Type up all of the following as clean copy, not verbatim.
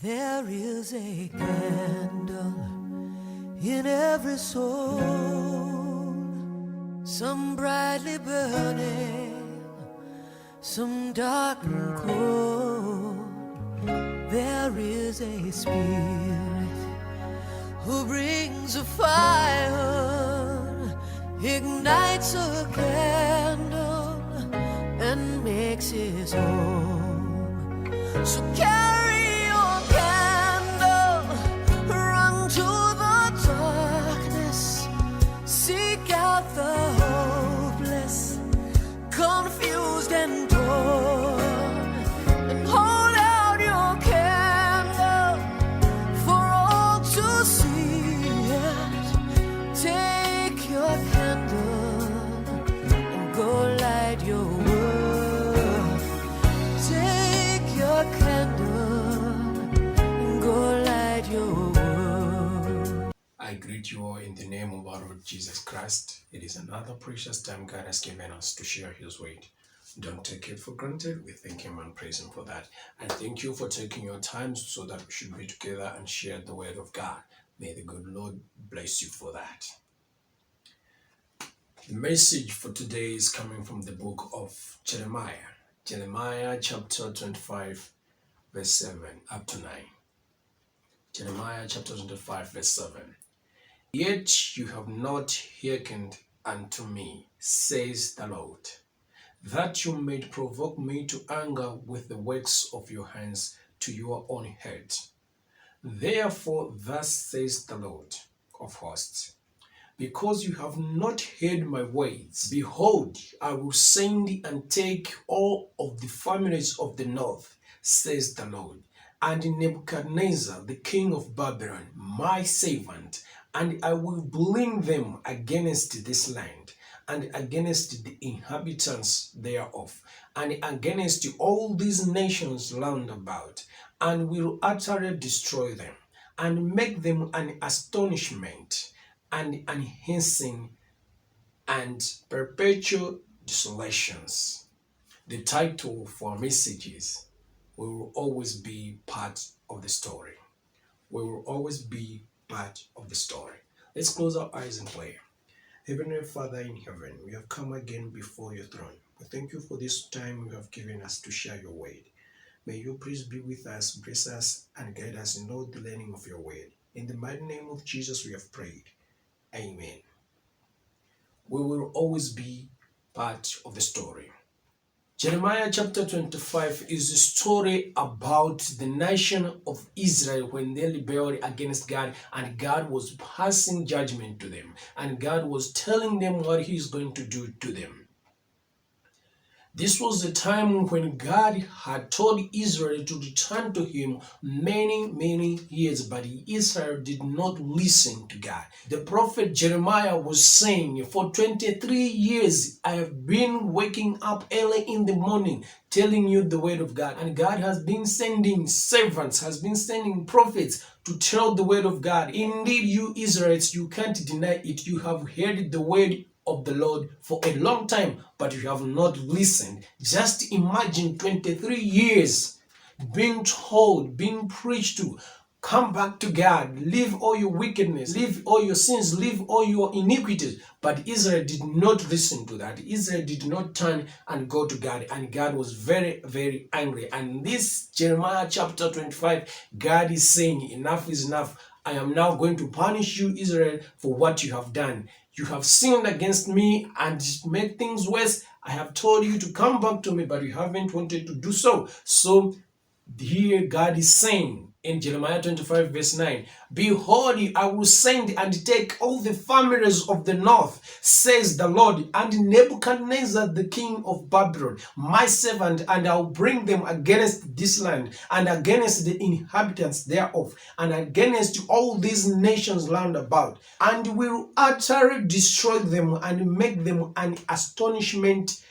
There is a candle in every soul, some brightly burning, some dark and cold. There is a spirit who brings a fire, ignites a candle, and makes his home. So carry your candle, run to the darkness, seek out the hopeless, confused and torn, and hold out your candle for all to see it. Take your candle and go light your world. Take your candle and go light your world. I greet you all in the name of our Lord Jesus Christ. It is another precious time God has given us to share His word. Don't take it for granted. We thank Him and praise Him for that. And thank you for taking your time so that we should be together and share the word of God. May the good Lord bless you for that. The message for today is coming from the book of Jeremiah. Jeremiah chapter 25, verse 7 up to 9. Jeremiah chapter 25, verse 7. Yet you have not hearkened unto me, says the Lord, that you may provoke me to anger with the works of your hands to your own head. Therefore, thus says the Lord of hosts, because you have not heard my words, behold, I will send and take all of the families of the north, says the Lord, and Nebuchadnezzar, the king of Babylon, my servant, and I will bring them against this land, and against the inhabitants thereof, and against all these nations round about, and will utterly destroy them, and make them an astonishment, and an hissing, and perpetual desolations. The title for our message is, we will always be part of the story. We will always be part of the story. Let's close our eyes and pray. Heavenly Father in heaven, we have come again before your throne. We thank you for this time you have given us to share your word. May you please be with us, bless us, and guide us in all the learning of your word. In the mighty name of Jesus we have prayed. Amen. We will always be part of the story. Jeremiah chapter 25 is a story about the nation of Israel when they rebelled against God, and God was passing judgment to them, and God was telling them what He is going to do to them. This was the time when God had told Israel to return to Him many years, but Israel did not listen to God. The prophet Jeremiah was saying, for 23 years I have been waking up early in the morning telling you the word of God, and God has been sending servants, has been sending prophets to tell the word of God. Indeed, you Israelites, you can't deny it. You have heard the word of the Lord for a long time, but you have not listened. Just imagine 23 years being told, being preached to, come back to God, leave all your wickedness, leave all your sins, leave all your iniquities. But Israel did not listen to that. Israel did not turn and go to God, and God was very angry. And this Jeremiah chapter 25, God is saying, enough is enough. I am now going to punish you, Israel, for what you have done. You have sinned against me and made things worse. I have told you to come back to me, but you haven't wanted to do so. So here God is saying in Jeremiah 25 verse 9, behold, I will send and take all the families of the north, says the Lord, and Nebuchadnezzar the king of Babylon, my servant, and I'll bring them against this land, and against the inhabitants thereof, and against all these nations round about, and will utterly destroy them, and make them an astonishment,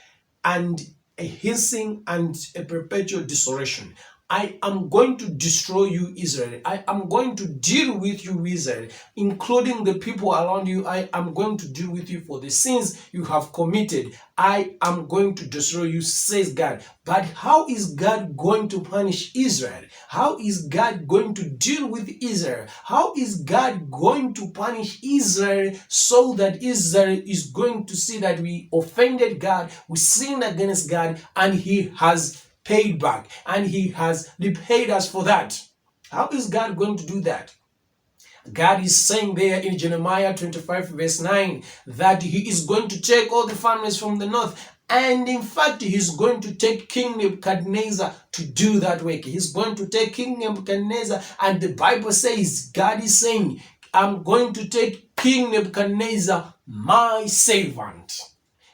and a hissing, and a perpetual desolation. I am going to destroy you, Israel. I am going to deal with you, Israel, including the people around you. I am going to deal with you for the sins you have committed. I am going to destroy you, says God. But how is God going to punish Israel? How is God going to deal with Israel? How is God going to punish Israel so that Israel is going to see that we offended God, we sinned against God, and He has paid back and He has repaid us for that? How is God going to do that? God is saying there in Jeremiah 25 verse 9 that He is going to take all the families from the north, and in fact He's going to take King Nebuchadnezzar to do that work. He's going to take King Nebuchadnezzar, and the Bible says, God is saying, I'm going to take King Nebuchadnezzar, my servant.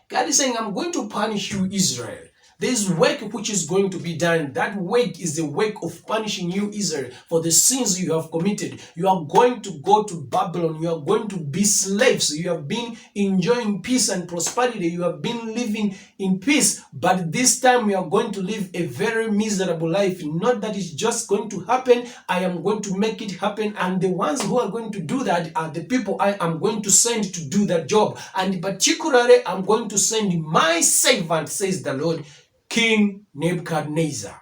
God is saying, I'm going to punish you, Israel. There's work which is going to be done. That work is the work of punishing you, Israel, for the sins you have committed. You are going to go to Babylon. You are going to be slaves. You have been enjoying peace and prosperity. You have been living in peace. But this time you are going to live a very miserable life. Not that it's just going to happen. I am going to make it happen. And the ones who are going to do that are the people I am going to send to do that job. And particularly, I'm going to send my servant, says the Lord, King Nebuchadnezzar.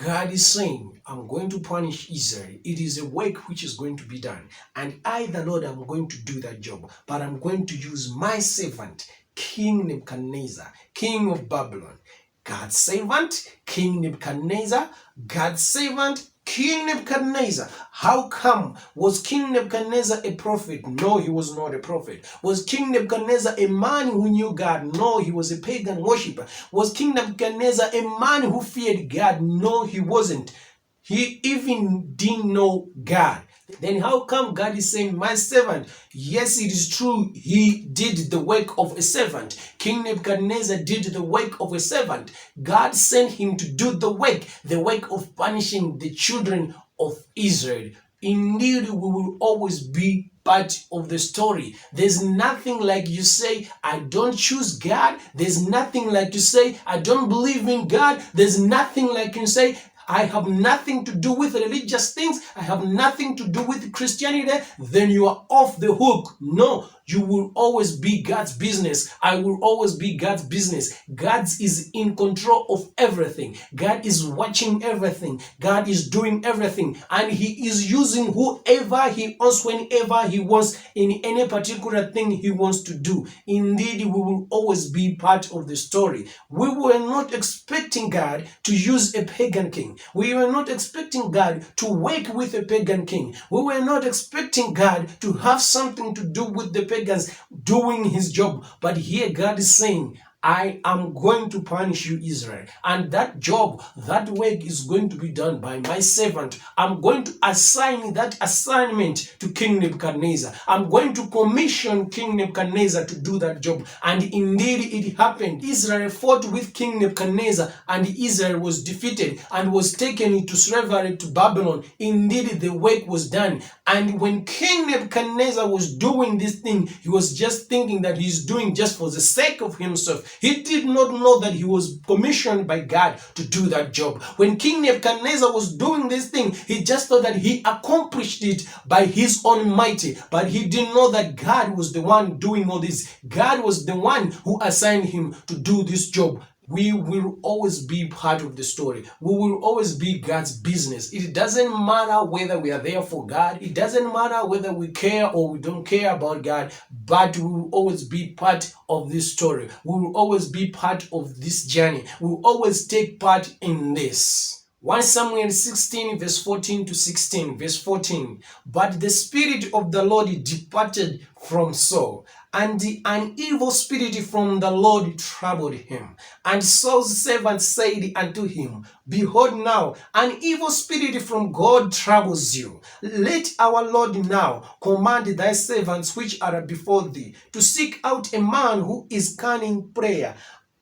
God is saying, I'm going to punish Israel. It is a work which is going to be done. And I, the Lord, am going to do that job. But I'm going to use my servant, King Nebuchadnezzar, king of Babylon. God's servant, King Nebuchadnezzar. God's servant, King Nebuchadnezzar. How come? Was King Nebuchadnezzar a prophet? No, he was not a prophet. Was King Nebuchadnezzar a man who knew God? No, he was a pagan worshiper. Was King Nebuchadnezzar a man who feared God? No, he wasn't. He even didn't know God. Then how come God is saying, my servant? Yes, it is true. He did the work of a servant. King Nebuchadnezzar did the work of a servant. God sent him to do the work of punishing the children of Israel. Indeed, we will always be part of the story. There's nothing like you say, I don't choose God. There's nothing like you say, I don't believe in God. There's nothing like you say, I have nothing to do with religious things. I have nothing to do with Christianity. Then you are off the hook. No, you will always be God's business. I will always be God's business. God is in control of everything. God is watching everything. God is doing everything. And He is using whoever He wants, whenever He wants, in any particular thing He wants to do. Indeed, we will always be part of the story. We were not expecting God to use a pagan king. We were not expecting God to work with a pagan king. We were not expecting God to have something to do with the pagans doing His job. But here God is saying, I am going to punish you, Israel. And that job, that work is going to be done by my servant. I'm going to assign that assignment to King Nebuchadnezzar. I'm going to commission King Nebuchadnezzar to do that job. And indeed it happened. Israel fought with King Nebuchadnezzar, and Israel was defeated and was taken into slavery to Babylon. Indeed, the work was done. And when King Nebuchadnezzar was doing this thing, he was just thinking that he's doing just for the sake of himself. He did not know that he was commissioned by God to do that job. When King Nebuchadnezzar was doing this thing, he just thought that he accomplished it by his own mighty. But he didn't know that God was the one doing all this. God was the one who assigned him to do this job. We will always be part of the story. We will always be God's business. It doesn't matter whether we are there for God. It doesn't matter whether we care or we don't care about God, but we will always be part of this story. We will always be part of this journey. We will always take part in this. 1 Samuel 16 verse 14 to 16. Verse 14. But the Spirit of the Lord departed from Saul, and an evil spirit from the Lord troubled him. And Saul's servant said unto him, Behold now, an evil spirit from God troubles you. Let our Lord now command thy servants which are before thee to seek out a man who is cunning prayer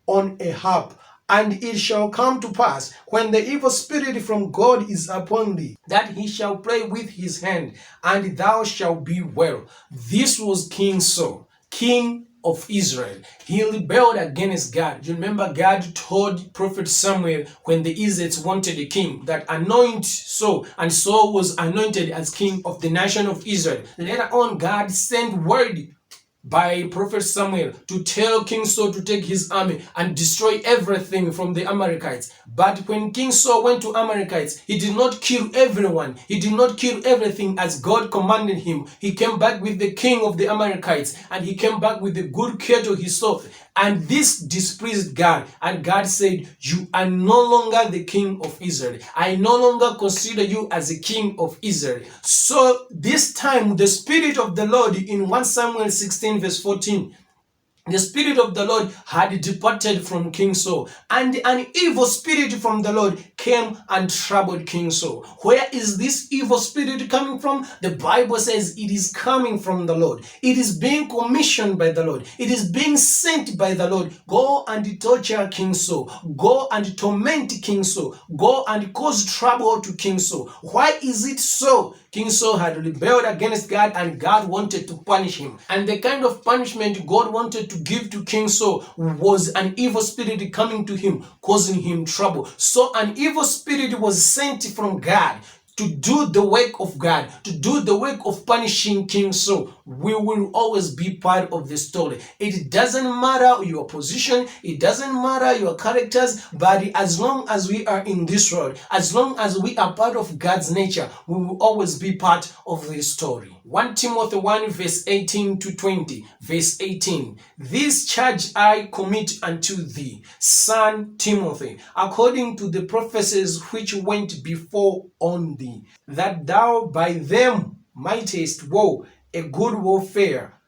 on a harp. And it shall come to pass, when the evil spirit from God is upon thee, that he shall pray with his hand, and thou shalt be well. This was King Saul, king of Israel. He rebelled against God. You remember God told Prophet Samuel when the Israelites wanted a king that anoint Saul, and Saul was anointed as king of the nation of Israel. Later on, God sent word by Prophet Samuel to tell King Saul to take his army and destroy everything from the Amalekites. But when King Saul went to Amalekites, he did not kill everyone. He did not kill everything as God commanded him. He came back with the king of the Amalekites, and he came back with the good cattle he saw. And this displeased God. And God said, you are no longer the king of Israel. I no longer consider you as a king of Israel. So this time, the Spirit of the Lord in 1 Samuel 16 verse 14, the Spirit of the Lord had departed from King Saul, and an evil spirit from the Lord came and troubled King Saul. Where is this evil spirit coming from? The Bible says it is coming from the Lord. It is being commissioned by the Lord. It is being sent by the Lord. Go and torture King Saul. Go and torment King Saul. Go and cause trouble to King Saul. Why is it so? King Saul had rebelled against God, and God wanted to punish him. And the kind of punishment God wanted to give to King Saul was an evil spirit coming to him, causing him trouble. So an evil spirit was sent from God to do the work of God, to do the work of punishing King Saul. We will always be part of the story. It doesn't matter your position, it doesn't matter your characters, but as long as we are in this world, as long as we are part of God's nature, we will always be part of the story. 1 Timothy 1 verse 18 to 20. Verse 18. This charge I commit unto thee, son Timothy, according to the prophecies which went before on thee, that thou by them mightest war a good warfare.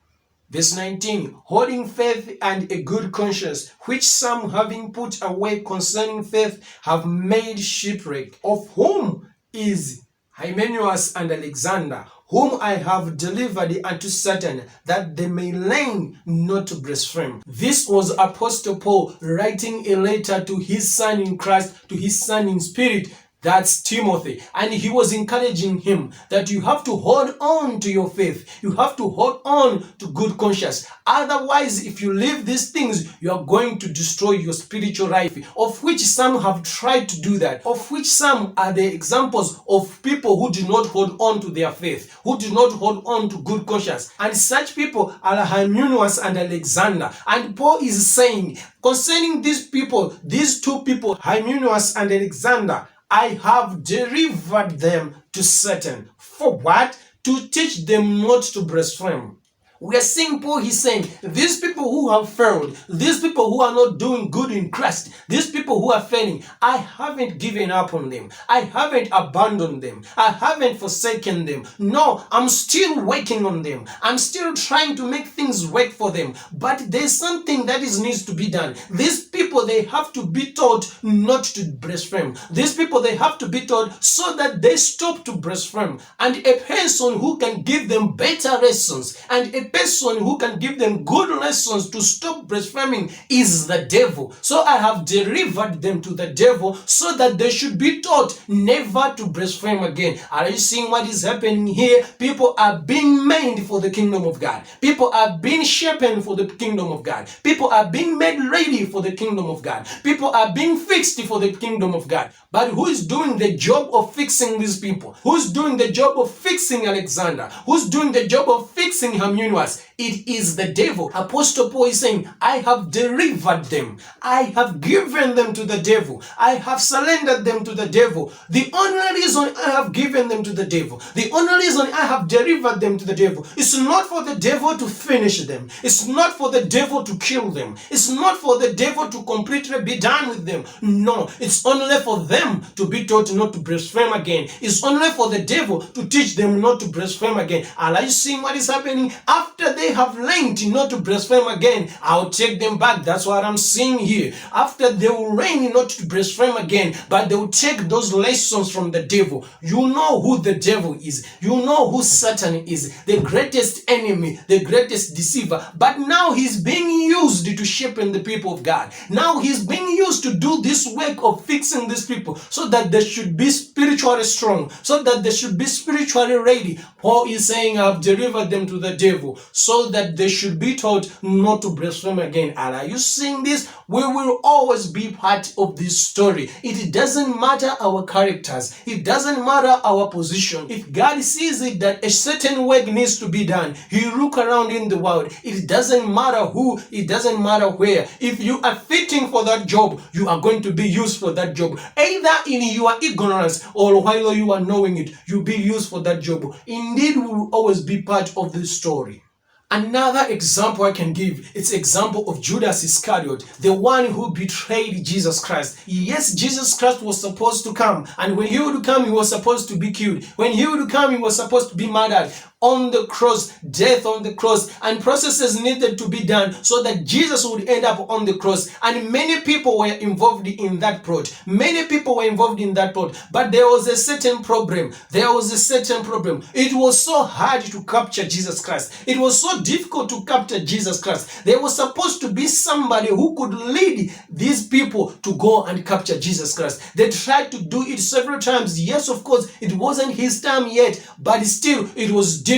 Verse 19, holding faith and a good conscience, which some having put away concerning faith have made shipwreck, of whom is Hymenaeus and Alexander, whom I have delivered unto Satan, that they may learn not to blaspheme. This was Apostle Paul writing a letter to his son in Christ, to his son in spirit, that's Timothy. And he was encouraging him that you have to hold on to your faith. You have to hold on to good conscience. Otherwise, if you leave these things, you are going to destroy your spiritual life, of which some have tried to do that, of which some are the examples of people who do not hold on to their faith, who do not hold on to good conscience. And such people are Hymenaeus and Alexander. And Paul is saying, concerning these people, these two people, Hymenaeus and Alexander, I have delivered them to Satan. For what? To teach them not to blaspheme. We are seeing Paul, he's saying, these people who have failed, these people who are not doing good in Christ, these people who are failing, I haven't given up on them. I haven't abandoned them. I haven't forsaken them. No, I'm still working on them. I'm still trying to make things work for them. But there's something that needs to be done. These people, they have to be taught not to blaspheme. These people, they have to be taught so that they stop to blaspheme. And a person who can give them better lessons, and a person who can give them good lessons to stop blaspheming is the devil. So I have delivered them to the devil so that they should be taught never to blaspheme again. Are you seeing what is happening here? People are being made for the kingdom of God. People are being sharpened for the kingdom of God. People are being made ready for the kingdom of God. People are being fixed for the kingdom of God. But who is doing the job of fixing these people? Who's doing the job of fixing Alexander? Who's doing the job of fixing Hymenaeus? It is the devil. Apostle Paul is saying, I have delivered them. I have given them to the devil. I have surrendered them to the devil. The only reason I have given them to the devil, the only reason I have delivered them to the devil, is not for the devil to finish them. It's not for the devil to kill them. It's not for the devil to completely be done with them. No, it's only for them to be taught not to blaspheme again. It's only for the devil to teach them not to blaspheme again. Are you seeing what is happening? After they have learned not to blaspheme again, I'll take them back. That's what I'm seeing here. After they will learn not to blaspheme again, but they will take those lessons from the devil. You know who the devil is. You know who Satan is. The greatest enemy, the greatest deceiver. But now he's being used to shapen the people of God. Now he's being used to do this work of fixing these people so that they should be spiritually strong, so that they should be spiritually ready. Paul is saying, I've delivered them to the devil. people so that they should be taught not to blaspheme again. And are you seeing this? We will always be part of this story. It doesn't matter our characters. It doesn't matter our position. If God sees it that a certain work needs to be done, He look around in the world. It doesn't matter who, it doesn't matter where. If you are fitting for that job, you are going to be used for that job. Either in your ignorance or while you are knowing it, you'll be used for that job. Indeed, we will always be part of this story. Another example I can give, it's example of Judas Iscariot, the one who betrayed Jesus Christ. Yes, Jesus Christ was supposed to come, and when He would come, He was supposed to be killed. When He would come, He was supposed to be murdered on the cross, death on the cross, and processes needed to be done so that Jesus would end up on the cross. And many people were involved in that plot. Many people were involved in that plot, but there was a certain problem. There was a certain problem. It was so hard to capture Jesus Christ. It was so difficult to capture Jesus Christ. There was supposed to be somebody who could lead these people to go and capture Jesus Christ. They tried to do it several times. Yes, of course, it wasn't His time yet, but still it was difficult.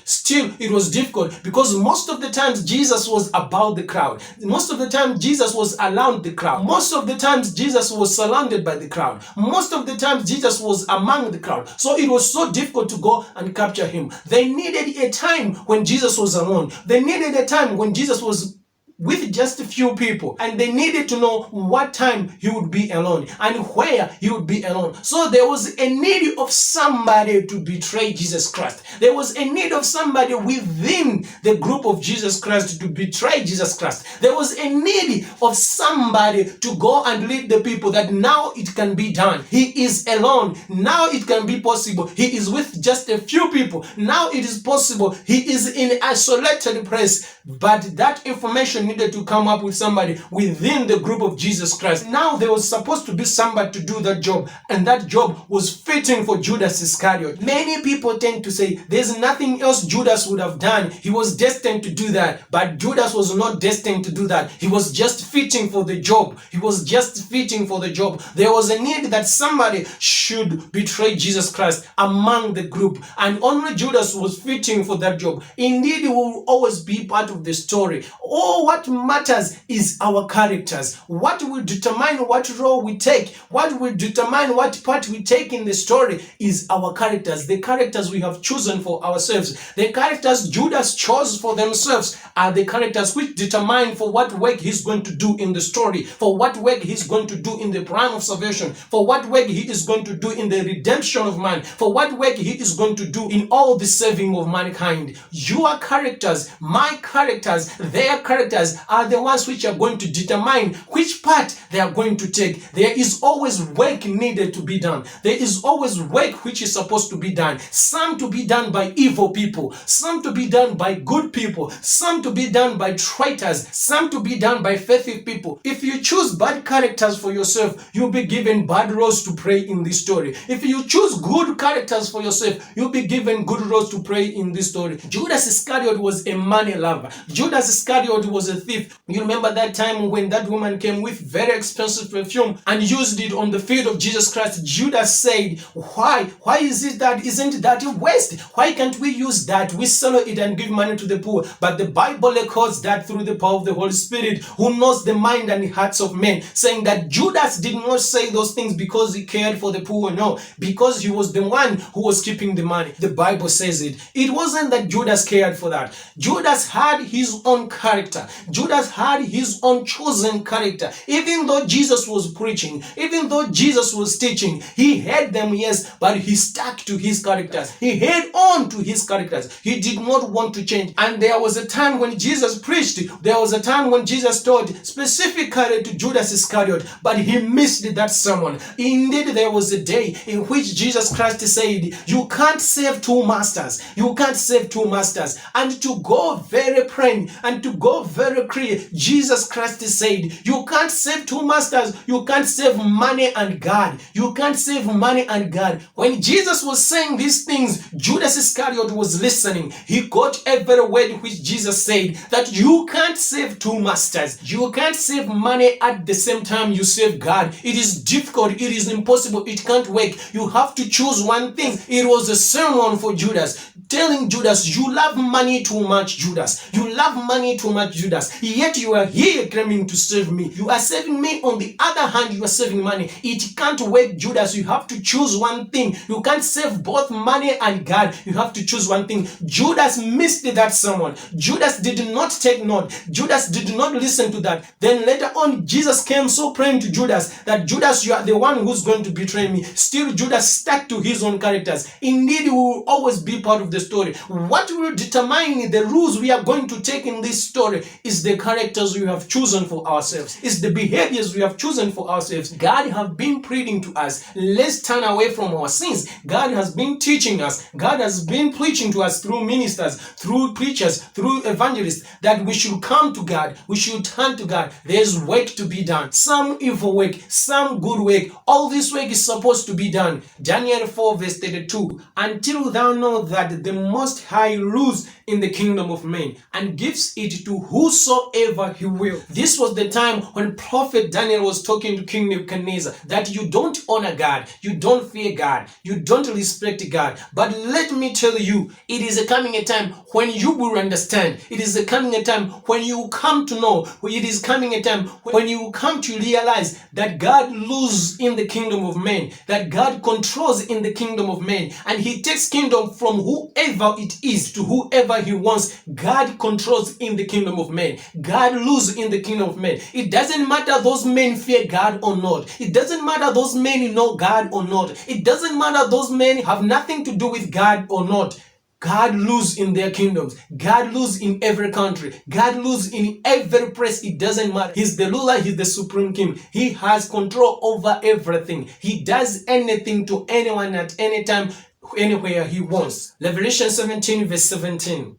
Still it was difficult because most of the times Jesus was about the crowd. Most of the time Jesus was around the crowd. Most of the times Jesus was surrounded by the crowd. Most of the times Jesus was among the crowd. So it was so difficult to go and capture Him. They needed a time when Jesus was alone. They needed a time when Jesus was with just a few people, and they needed to know what time He would be alone and where He would be alone. So there was a need of somebody to betray Jesus Christ. There was a need of somebody within the group of Jesus Christ to betray Jesus Christ. There was a need of somebody to go and lead the people that now it can be done. He is alone. Now it can be possible. He is with just a few people. Now it is possible. He is in an isolated place. But that information needed to come up with somebody within the group of Jesus Christ. Now there was supposed to be somebody to do that job, and that job was fitting for Judas Iscariot. Many people tend to say there's nothing else Judas would have done. He was destined to do that, but Judas was not destined to do that. He was just fitting for the job. He was just fitting for the job. There was a need that somebody should betray Jesus Christ among the group, and only Judas was fitting for that job. Indeed, he will always be part of the story. Oh, what matters is our characters. What will determine what role we take, what will determine what part we take in the story is our characters. The characters we have chosen for ourselves. The characters Judas chose for themselves are the characters which determine for what work he's going to do in the story, for what work he's going to do in the plan of salvation, for what work he is going to do in the redemption of man, for what work he is going to do in all the saving of mankind. Your characters, my characters, their characters are the ones which are going to determine which part they are going to take. There is always work needed to be done. There is always work which is supposed to be done. Some to be done by evil people, some to be done by good people, some to be done by traitors, some to be done by faithful people. If you choose bad characters for yourself, you'll be given bad roles to play in this story. If you choose good characters for yourself, you'll be given good roles to play in this story. Judas Iscariot was a money lover. Judas Iscariot was a thief. You remember that time when that woman came with very expensive perfume and used it on the feet of Jesus Christ? Judas said, why is it that, isn't that a waste? Why can't we use that? We sell it and give money to the poor. But the Bible records that through the power of the Holy Spirit, who knows the mind and the hearts of men, saying that Judas did not say those things because he cared for the poor. No, because he was the one who was keeping the money. The Bible says it. It wasn't that Judas cared for that. Judas had his own character. Judas had his own chosen character. Even though Jesus was preaching, even though Jesus was teaching, he had them, yes, but he stuck to his characters. He held on to his characters. He did not want to change. And there was a time when Jesus preached. There was a time when Jesus taught specifically to Judas Iscariot, but he missed that sermon. Indeed, there was a day in which Jesus Christ said, you can't serve two masters. You can't serve two masters. And to go very plain and to go very very clear. Jesus Christ said, you can't serve two masters. You can't serve money and God. You can't serve money and God. When Jesus was saying these things, Judas Iscariot was listening. He got every word which Jesus said, that you can't serve two masters. You can't serve money at the same time you serve God. It is difficult. It is impossible. It can't work. You have to choose one thing. It was a sermon for Judas, telling Judas, you love money too much, Judas. You love money too much, Judas. Yet you are here claiming to serve me. You are serving me. On the other hand, you are serving money. It can't work, Judas. You have to choose one thing. You can't serve both money and God. You have to choose one thing. Judas missed that sermon. Judas did not take note. Judas did not listen to that. Then later on, Jesus came so praying to Judas that, Judas, you are the one who's going to betray me. Still, Judas stuck to his own characters. Indeed, we will always be part of the story. What will determine the rules we are going to take in this story is the characters we have chosen for ourselves. It's the behaviors we have chosen for ourselves. God have been pleading to us, let's turn away from our sins. God has been teaching us. God has been preaching to us through ministers, through preachers, through evangelists, that we should come to God. We should turn to God. There's work to be done. Some evil work, some good work. All this work is supposed to be done. Daniel 4 verse 32. Until thou know that the Most High rules in the kingdom of men and gives it to whosoever he will. This was the time when Prophet Daniel was talking to King Nebuchadnezzar, that you don't honor God, you don't fear God, you don't respect God. But let me tell you, it is coming a time when you will understand. It is coming a time when you come to know. It is coming a time when you come to realize that God rules in the kingdom of men, that God controls in the kingdom of men, and he takes kingdom from whoever it is to whoever he wants. God controls in the kingdom of men. God rules in the kingdom of men. It doesn't matter those men fear God or not. It doesn't matter those men know God or not. It doesn't matter those men have nothing to do with God or not. God rules in their kingdoms. God rules in every country. God rules in every place. It doesn't matter. He's the ruler. He's the supreme king. He has control over everything. He does anything to anyone at any time, anywhere he wants. Revelation 17 verse 17.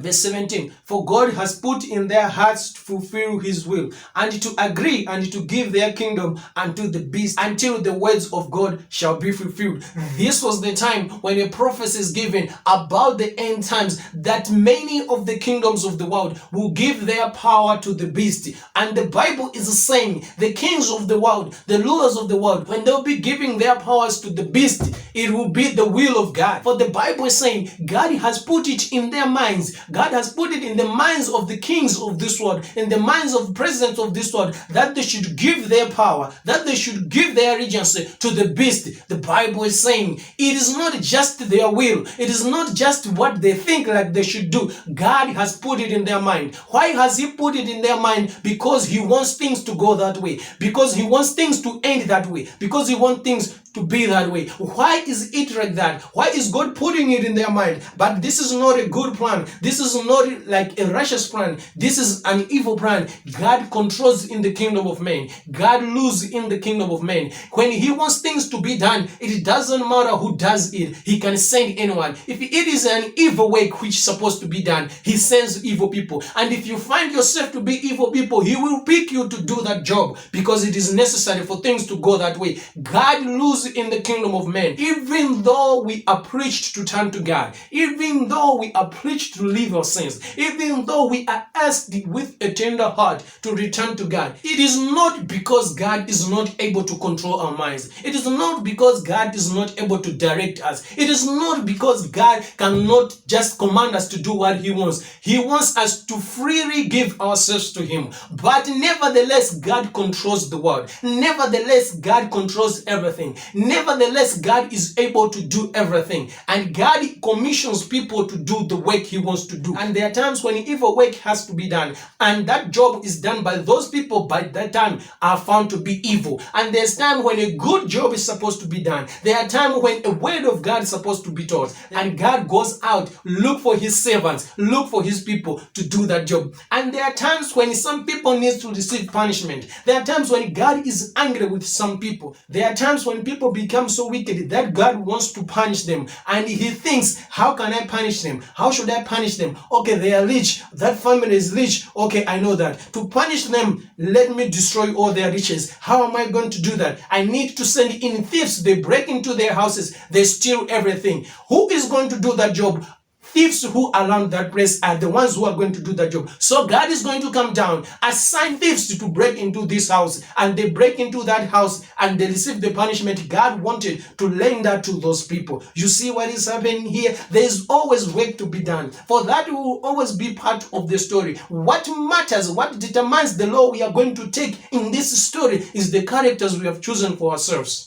Verse 17, for God has put in their hearts to fulfill his will and to agree and to give their kingdom unto the beast until the words of God shall be fulfilled. This was the time when a prophecy is given about the end times, that many of the kingdoms of the world will give their power to the beast. And the Bible is saying the kings of the world, the rulers of the world, when they'll be giving their powers to the beast, it will be the will of God. For the Bible is saying God has put it in their minds. God has put it in the minds of the kings of this world, in the minds of presidents of this world, that they should give their power, that they should give their regency to the beast. The Bible is saying it is not just their will. It is not just what they think like they should do. God has put it in their mind. Why has he put it in their mind? Because he wants things to go that way. Because he wants things to end that way. Because he wants things to be that way. Why is it like that? Why is God putting it in their mind? But this is not a good plan. This is not like a righteous plan. This is an evil plan. God controls in the kingdom of men. God rules in the kingdom of men. When he wants things to be done, it doesn't matter who does it. He can send anyone. If it is an evil work which is supposed to be done, he sends evil people. And if you find yourself to be evil people, he will pick you to do that job because it is necessary for things to go that way. God rules in the kingdom of men. Even though we are preached to turn to God, even though we are preached to leave our sins, even though we are asked with a tender heart to return to God, it is not because God is not able to control our minds. It is not because God is not able to direct us. It is not because God cannot just command us to do what he wants. He wants us to freely give ourselves to him. But nevertheless, God controls the world. Nevertheless, God controls everything. Nevertheless, God is able to do everything. And God commissions people to do the work he wants to do. And there are times when evil work has to be done. And that job is done by those people by that time are found to be evil. And there's time when a good job is supposed to be done. There are times when a word of God is supposed to be taught. And God goes out, look for his servants, look for his people to do that job. And there are times when some people need to receive punishment. There are times when God is angry with some people. There are times when people people become so wicked that God wants to punish them. And he thinks, how can I punish them? How should I punish them? Okay, they are rich. That family is rich. Okay, I know that. To punish them, let me destroy all their riches. How am I going to do that? I need to send in thieves. They break into their houses. They steal everything. Who is going to do that job? Thieves who around that place are the ones who are going to do that job. So God is going to come down, assign thieves to break into this house, and they break into that house and they receive the punishment God wanted to render to those people. You see what is happening here? There is always work to be done. For that will always be part of the story. What matters, what determines the law we are going to take in this story is the characters we have chosen for ourselves.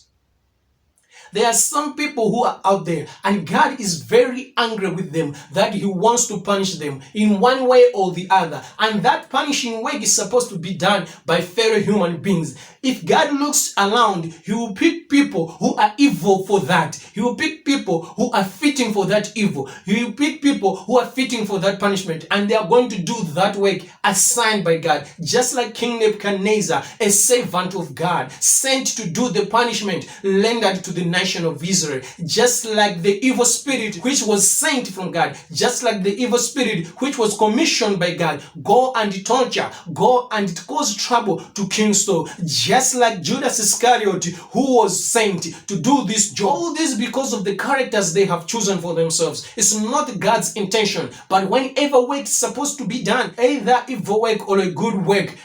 There are some people who are out there and God is very angry with them that he wants to punish them in one way or the other. And that punishing work is supposed to be done by fellow human beings. If God looks around, he will pick people who are evil for that. He will pick people who are fitting for that evil. He will pick people who are fitting for that punishment. And they are going to do that work assigned by God. Just like King Nebuchadnezzar, a servant of God, sent to do the punishment rendered to the nation of Israel, just like the evil spirit which was sent from God, just like the evil spirit which was commissioned by God, go and torture, go and cause trouble to King Saul, just like Judas Iscariot who was sent to do this job. All this because of the characters they have chosen for themselves. It's not God's intention, but whenever work is supposed to be done, either evil work or a good work,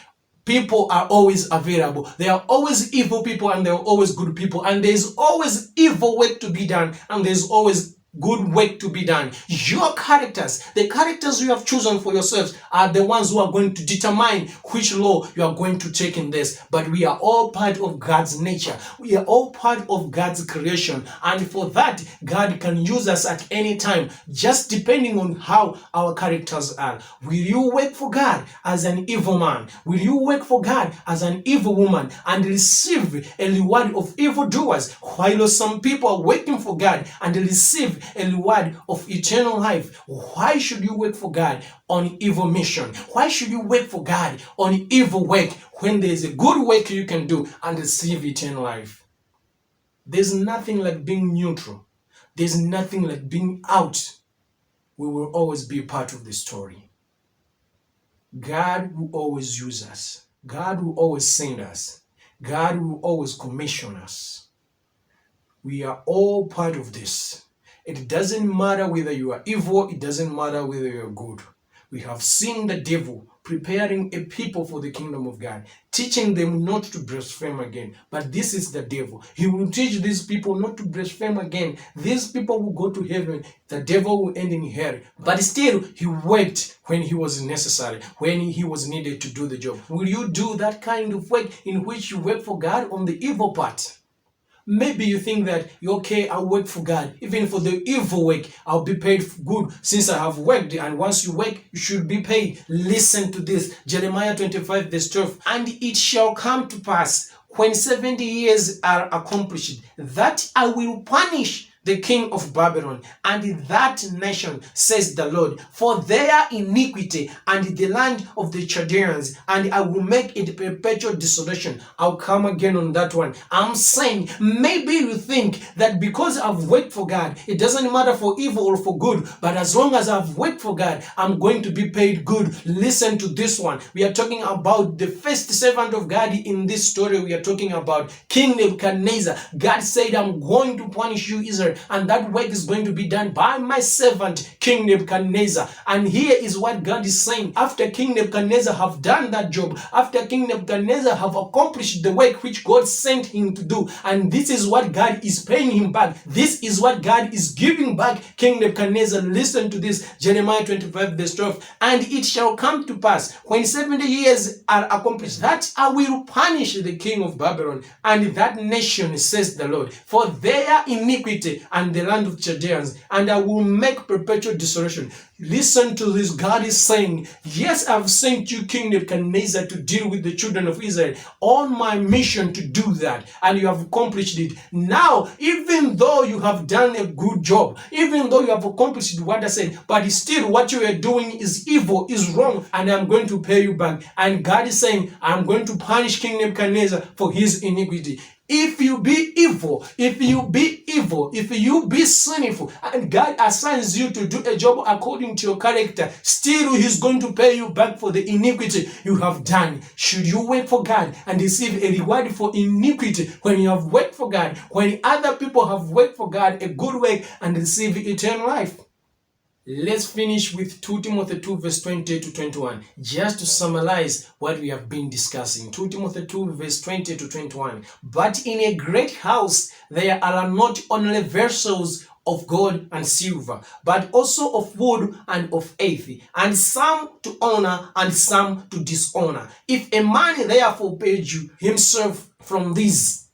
people are always available. There are always evil people and there are always good people. And there's always evil work to be done and there's always good work to be done. Your characters, the characters you have chosen for yourselves, are the ones who are going to determine which law you are going to take in this. But we are all part of God's nature. We are all part of God's creation. And for that, God can use us at any time, just depending on how our characters are. Will you work for God as an evil man? Will you work for God as an evil woman and receive a reward of evildoers? While some people are working for God and receive a reward of eternal life. Why should you work for God on evil mission? Why should you work for God on evil work when there is a good work you can do and receive eternal life? There's nothing like being neutral. There's nothing like being out. We will always be part of the story. God will always use us. God will always send us. God will always commission us. We are all part of this. It doesn't matter whether you are evil. It doesn't matter whether you are good. We have seen the devil preparing a people for the kingdom of God, teaching them not to blaspheme again. But this is the devil. He will teach these people not to blaspheme again. These people will go to heaven. The devil will end in hell. But still, he worked when he was necessary, when he was needed to do the job. Will you do that kind of work in which you work for God on the evil part? Maybe you think that, okay, I'll work for God. Even for the evil work, I'll be paid good since I have worked. And once you work, you should be paid. Listen to this. Jeremiah 25 verse 12. And it shall come to pass when 70 years are accomplished that I will punish the king of Babylon and that nation, says the Lord, for their iniquity and the land of the Chaldeans, and I will make it perpetual desolation. I'll come again on that one. I'm saying, maybe you think that because I've worked for God, it doesn't matter for evil or for good, but as long as I've worked for God, I'm going to be paid good. Listen to this one. We are talking about the first servant of God in this story. We are talking about King Nebuchadnezzar. God said, I'm going to punish you, Israel, and that work is going to be done by my servant King Nebuchadnezzar. And here is what God is saying. After King Nebuchadnezzar have done that job, after King Nebuchadnezzar have accomplished the work which God sent him to do, and this is what God is paying him back, this is what God is giving back King Nebuchadnezzar. Listen to this, Jeremiah 25 verse 12. And it shall come to pass when 70 years are accomplished that I will punish the king of Babylon and that nation, says the Lord, for their iniquity and the land of Chaldeans, and I will make perpetual desolation. Listen to this. God is saying, yes, I've sent you, King Nebuchadnezzar, to deal with the children of Israel on my mission to do that, and you have accomplished it. Now, even though you have done a good job, even though you have accomplished what I said, but still what you are doing is evil, is wrong, and I'm going to pay you back. And God is saying, I'm going to punish King Nebuchadnezzar for his iniquity. If you be evil, if you be sinful, and God assigns you to do a job according to your character, still He's going to pay you back for the iniquity you have done. Should you work for God and receive a reward for iniquity when you have worked for God, when other people have worked for God a good work and receive eternal life? Let's finish with 2 Timothy 2 verse 20 to 21, just to summarize what we have been discussing. 2 Timothy 2 verse 20 to 21. But in a great house there are not only vessels of gold and silver, but also of wood and of earth, and some to honor and some to dishonor. If a man therefore purge himself from these,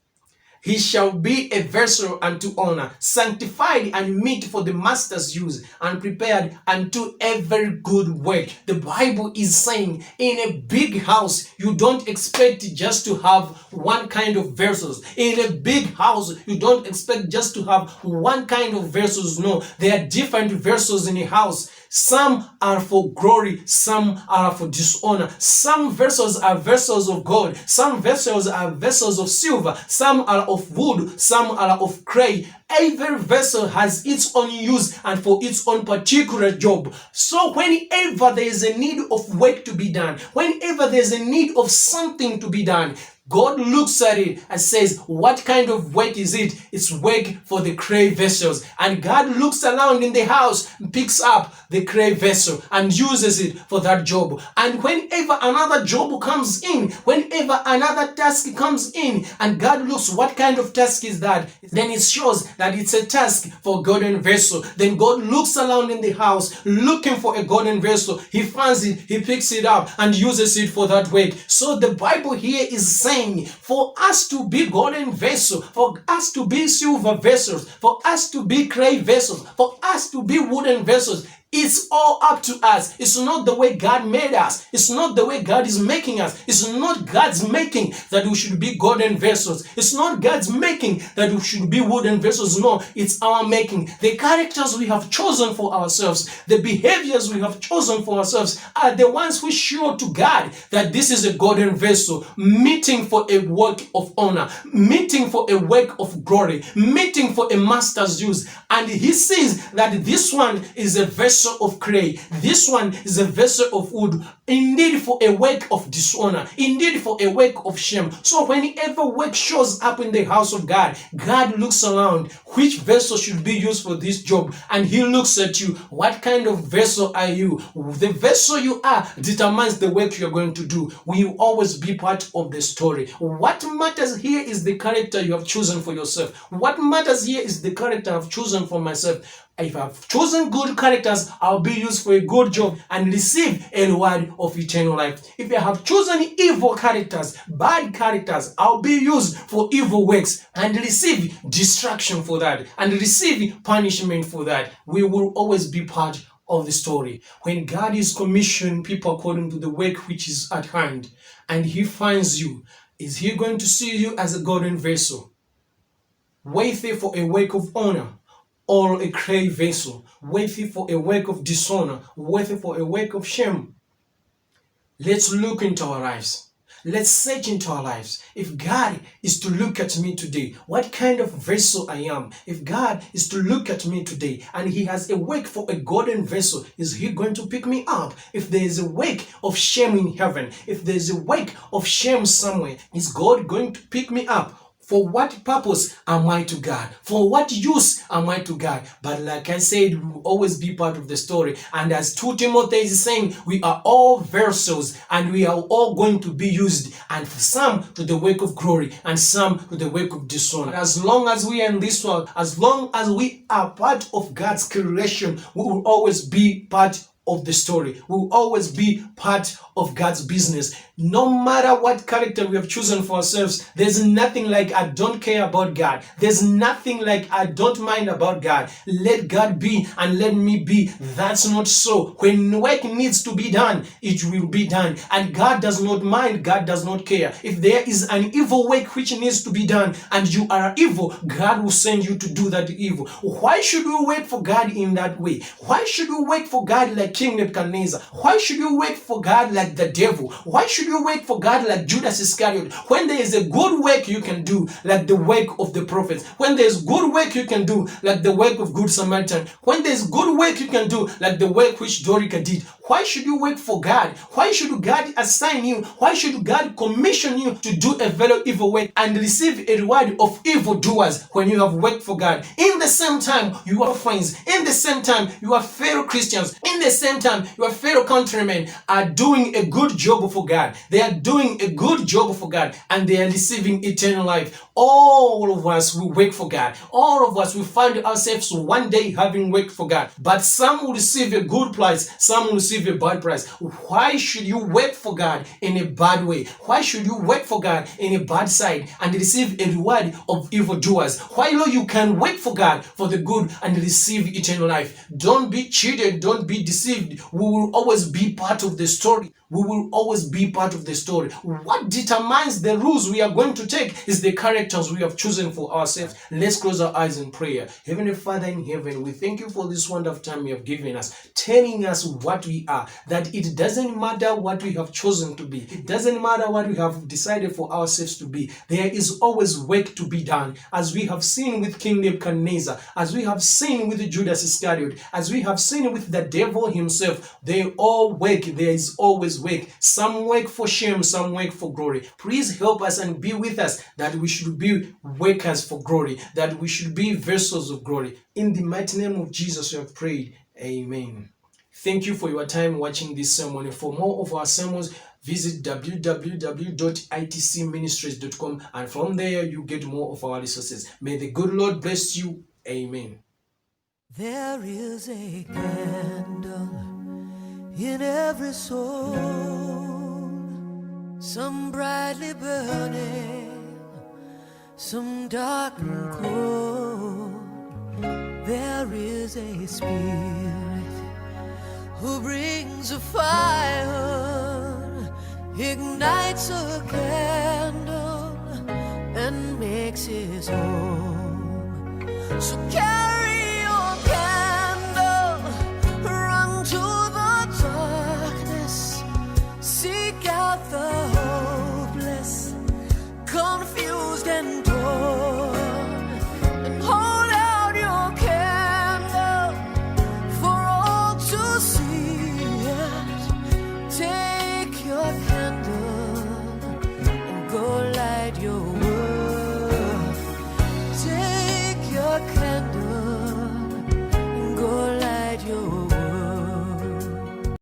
he shall be a vessel unto honor, sanctified and meet for the master's use, and prepared unto every good work. The Bible is saying in a big house, you don't expect just to have one kind of vessels. In a big house, you don't expect just to have one kind of vessels. No, there are different vessels in a house. Some are for glory, some are for dishonor. Some vessels are vessels of gold, some vessels are vessels of silver, some are of wood, some are of clay. Every vessel has its own use and for its own particular job. So whenever there is a need of work to be done, whenever there is a need of something to be done, God looks at it and says, what kind of work is it? It's work for the clay vessels. And God looks around in the house, picks up the clay vessel and uses it for that job. And whenever another job comes in, whenever another task comes in, and God looks, what kind of task is that? Then it shows that it's a task for a golden vessel. Then God looks around in the house looking for a golden vessel. He finds it, he picks it up and uses it for that work. So the Bible here is saying, for us to be golden vessels, for us to be silver vessels, for us to be clay vessels, for us to be wooden vessels, it's all up to us. It's not the way God made us. It's not the way God is making us. It's not God's making that we should be golden vessels. It's not God's making that we should be wooden vessels. No, it's our making. The characters we have chosen for ourselves, the behaviors we have chosen for ourselves are the ones which show to God that this is a golden vessel, meeting for a work of honor, meeting for a work of glory, meeting for a master's use. And He sees that this one is a vessel of clay. This one is a vessel of wood, indeed for a work of dishonor, indeed for a work of shame. So whenever work shows up in the house of God, God looks around, which vessel should be used for this job, and He looks at you, what kind of vessel are you? The vessel you are determines the work you're going to do. Will you always be part of the story? What matters here is the character you have chosen for yourself. What matters here is the character I've chosen for myself. If I've chosen good characters, I'll be used for a good job and receive a reward of eternal life. If I have chosen evil characters, bad characters, I'll be used for evil works and receive destruction for that and receive punishment for that. We will always be part of the story. When God is commissioning people according to the work which is at hand, and He finds you, is He going to see you as a golden vessel, worthy for a work of honor, or a clay vessel, worthy for a work of dishonor, worthy for a work of shame? Let's look into our lives. Let's search into our lives. If God is to look at me today, what kind of vessel I am? If God is to look at me today and He has a work for a golden vessel, is He going to pick me up? If there is a work of shame in heaven, if there is a work of shame somewhere, is God going to pick me up? For what purpose am I to God? For what use am I to God? But like I said, we will always be part of the story. And as 2 Timothy is saying, we are all vessels and we are all going to be used. And for some to the work of glory and some to the work of dishonor. As long as we are in this world, as long as we are part of God's creation, we will always be part of the story. We will always be part of God's business. No matter what character we have chosen for ourselves, there's nothing like I don't care about God. There's nothing like I don't mind about God. Let God be and let me be. That's not so. When work needs to be done, it will be done. And God does not mind. God does not care. If there is an evil work which needs to be done and you are evil, God will send you to do that evil. Why should we wait for God in that way? Why should we wait for God like like King Nebuchadnezzar? Why should you work for God like the devil? Why should you work for God like Judas Iscariot? When there is a good work you can do like the work of the prophets, when there is good work you can do like the work of Good Samaritan, when there is good work you can do like the work which Dorica did, why should you work for God? Why should God assign you? Why should God commission you to do a very evil work and receive a reward of evildoers when you have worked for God? In the same time, you are friends. In the same time, you are fellow Christians. In the same time, your fellow countrymen are doing a good job for God. They are doing a good job for God and they are receiving eternal life. All of us will work for God. All of us will find ourselves one day having worked for God. But some will receive a good price, some will receive a bad price. Why should you work for God in a bad way? Why should you work for God in a bad side and receive a reward of evildoers? Why you can work for God for the good and receive eternal life? Don't be cheated, don't be deceived. We will always be part of the story. We will always be part of the story. What determines the rules we are going to take is the characters we have chosen for ourselves. Let's close our eyes in prayer. Heavenly Father in heaven, we thank you for this wonderful time you have given us, telling us what we are, that it doesn't matter what we have chosen to be. It doesn't matter what we have decided for ourselves to be. There is always work to be done, as we have seen with King Nebuchadnezzar, as we have seen with Judas Iscariot, as we have seen with the devil himself. They all work. There is always work. Some work for shame, some work for glory. Please help us and be with us, that we should be workers for glory, that we should be vessels of glory. In the mighty name of Jesus we have prayed. Amen. Thank you for your time watching this sermon. For more of our sermons, visit www.itcministries.com, and from there you get more of our resources. May the good Lord bless you. Amen. There is a candle in every soul, some brightly burning, some dark and cold. There is a spirit who brings a fire, ignites a candle, and makes his home. So carry